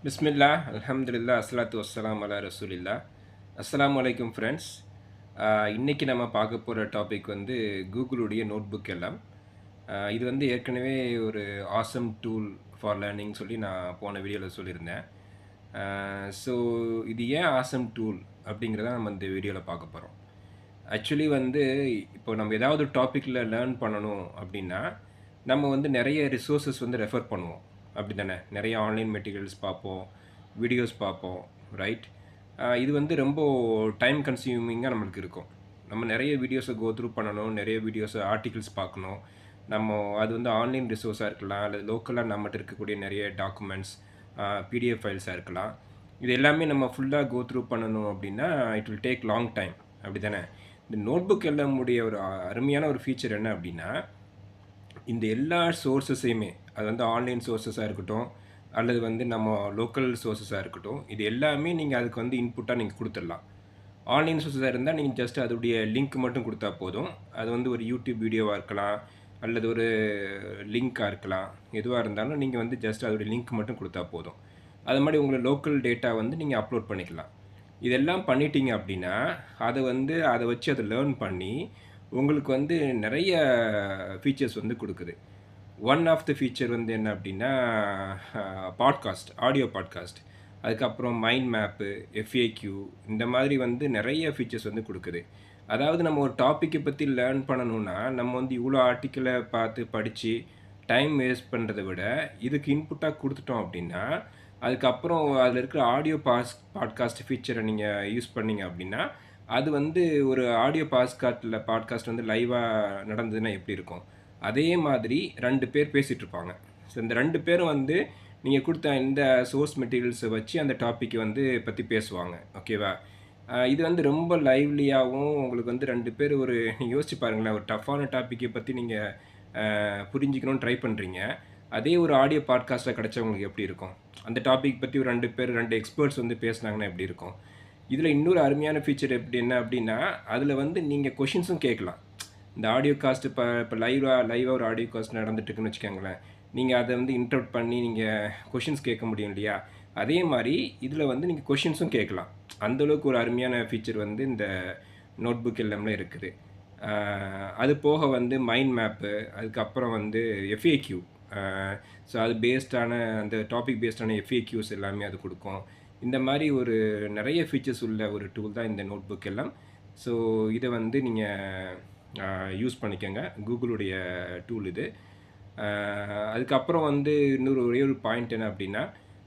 பிஸ்மில்லா அல்ஹம்துலில்லா அஸ்ஸலாத்து வஸ்ஸலாம் அலா ரசூலில்லா. அஸ்ஸலாமு அலைக்கும் ஃப்ரெண்ட்ஸ். இன்னைக்கு நம்ம பார்க்க போகிற டாபிக் வந்து கூகுளுடைய நோட்புக் எல்லாம். இது வந்து ஏற்கனவே ஒரு ஆசம் டூல் ஃபார் லேர்னிங் சொல்லி நான் போன வீடியோவில் சொல்லியிருந்தேன். ஸோ இது ஏன் ஆசம் டூல் அப்படிங்கிறத நம்ம இந்த வீடியோவில் பார்க்க போகிறோம். ஆக்சுவலி வந்து இப்போ நம்ம ஏதாவது டாப்பிக்கில் லேர்ன் பண்ணணும் அப்படின்னா நம்ம வந்து நிறைய ரிசோர்ஸஸ் வந்து ரெஃபர் பண்ணுவோம். அப்படி தானே? நிறைய ஆன்லைன் மெட்டீரியல்ஸ் பார்ப்போம், வீடியோஸ் பார்ப்போம், ரைட்? இது வந்து ரொம்ப டைம் கன்சியூமிங்காக நம்மளுக்கு இருக்கும். நம்ம நிறைய வீடியோஸை கோ த்ரூ பண்ணணும், நிறைய வீடியோஸை ஆர்டிகிள்ஸ் பார்க்கணும். நம்ம அது வந்து ஆன்லைன் ரிசோர்ஸாக இருக்கலாம், அல்லது லோக்கலாக நம்மகிட்ட இருக்கக்கூடிய நிறைய டாக்குமெண்ட்ஸ், பிடிஎஃப் ஃபைல்ஸாக இருக்கலாம். இது எல்லாமே நம்ம ஃபுல்லாக கோ த்ரூ பண்ணணும் அப்படின்னா it will take long time. அப்படி தானே? இந்த நோட்புக் எல்லாமுடைய ஒரு அருமையான ஒரு ஃபீச்சர் என்ன அப்படின்னா, இந்த எல்லா சோர்ஸஸையுமே, அது வந்து ஆன்லைன் சோர்ஸஸாக இருக்கட்டும், அல்லது வந்து நம்ம லோக்கல் சோர்ஸஸாக இருக்கட்டும், இது எல்லாமே நீங்கள் அதுக்கு வந்து இன்புட்டாக நீங்கள் கொடுத்துடலாம். ஆன்லைன் சோர்ஸஸாக இருந்தால் நீங்கள் ஜஸ்ட் அதோடைய லிங்க் மட்டும் கொடுத்தா போதும். அது வந்து ஒரு யூடியூப் வீடியோவாக இருக்கலாம், அல்லது ஒரு லிங்காக இருக்கலாம். எதுவாக இருந்தாலும் நீங்கள் வந்து ஜஸ்ட் அதோடைய லிங்க் மட்டும் கொடுத்தா போதும். அது மாதிரி உங்களோட லோக்கல் டேட்டா வந்து நீங்கள் அப்லோட் பண்ணிக்கலாம். இதெல்லாம் பண்ணிட்டீங்க அப்படின்னா, அதை வச்சு அதை லேர்ன் பண்ணி, உங்களுக்கு வந்து நிறைய ஃபீச்சர்ஸ் வந்து கொடுக்குது. ஒன் ஆஃப் த ஃபீச்சர் வந்து என்ன அப்படின்னா, பாட்காஸ்ட், ஆடியோ பாட்காஸ்ட். அதுக்கப்புறம் மைண்ட் மேப்பு, எஃப்ஏக்யூ, இந்த மாதிரி வந்து நிறைய ஃபீச்சர்ஸ் வந்து கொடுக்குது. அதாவது நம்ம ஒரு டாப்பிக்கை பற்றி லேர்ன் பண்ணணும்னா, நம்ம வந்து இவ்வளோ ஆர்டிக்கிளை பார்த்து படித்து டைம் வேஸ்ட் பண்ணுறத விட, இதுக்கு இன்புட்டாக கொடுத்துட்டோம் அப்படின்னா, அதுக்கப்புறம் அதில் இருக்கிற ஆடியோ பாட்காஸ்ட் ஃபீச்சரை நீங்கள் யூஸ் பண்ணீங்க அப்படின்னா, அது வந்து ஒரு ஆடியோ பாட்காஸ்ட் வந்து லைவாக நடந்ததுன்னா எப்படி இருக்கும்? அதே மாதிரி 2 பேர் பேசிகிட்டு இருப்பாங்க. ஸோ இந்த 2 பேரும் வந்து நீங்கள் கொடுத்த இந்த சோர்ஸ் மெட்டீரியல்ஸை வச்சு அந்த டாப்பிக்கை வந்து பற்றி பேசுவாங்க. ஓகேவா? இது வந்து ரொம்ப லைவ்லியாகவும் உங்களுக்கு வந்து 2 பேர் ஒரு யோசிச்சு பாருங்களேன், ஒரு டஃப்பான டாப்பிக்கை பற்றி நீங்கள் புரிஞ்சுக்கணும்னு ட்ரை பண்ணுறீங்க. அதே ஒரு ஆடியோ பாட்காஸ்ட்டில் கிடைச்சவங்களுக்கு எப்படி இருக்கும்? அந்த டாபிக் பற்றி ஒரு 2 பேர் 2 எக்ஸ்பர்ட்ஸ் வந்து பேசுனாங்கன்னா எப்படி இருக்கும்? இதில் இன்னொரு அருமையான ஃபீச்சர் என்ன அப்படின்னா, அதில் வந்து நீங்கள் கொஷின்ஸும் கேட்கலாம். இந்த ஆடியோ காஸ்ட் இப்போ லைவாக ஒரு ஆடியோ காஸ்ட் நடந்துட்டுருக்குன்னு வச்சுக்கோங்களேன். நீங்கள் அதை வந்து இன்டர்ப்ட் பண்ணி நீங்கள் கொஷின்ஸ் கேட்க முடியும் இல்லையா? அதே மாதிரி இதில் வந்து நீங்கள் கொஷின்ஸும் கேட்கலாம். அந்தளவுக்கு ஒரு அருமையான ஃபீச்சர் வந்து இந்த நோட்புக் எல்லாமே இருக்குது. அது போக வந்து மைண்ட் மேப்பு, அதுக்கப்புறம் வந்து எஃப்ஏக்யூ. ஸோ அது பேஸ்டான அந்த டாபிக் பேஸ்டான எஃப்ஏக்யூஸ் எல்லாமே அது கொடுக்கும். இந்த மாதிரி ஒரு நிறைய ஃபீச்சர்ஸ் உள்ள ஒரு டூல் தான் இந்த நோட்புக் எல்லாம். ஸோ இதை வந்து நீங்கள் யூஸ் பண்ணிக்கோங்க. கூகுளுடைய டூல் இது. அதுக்கப்புறம் வந்து இன்னொரு ஒரே ஒரு பாயிண்ட் என்ன அப்படின்னா,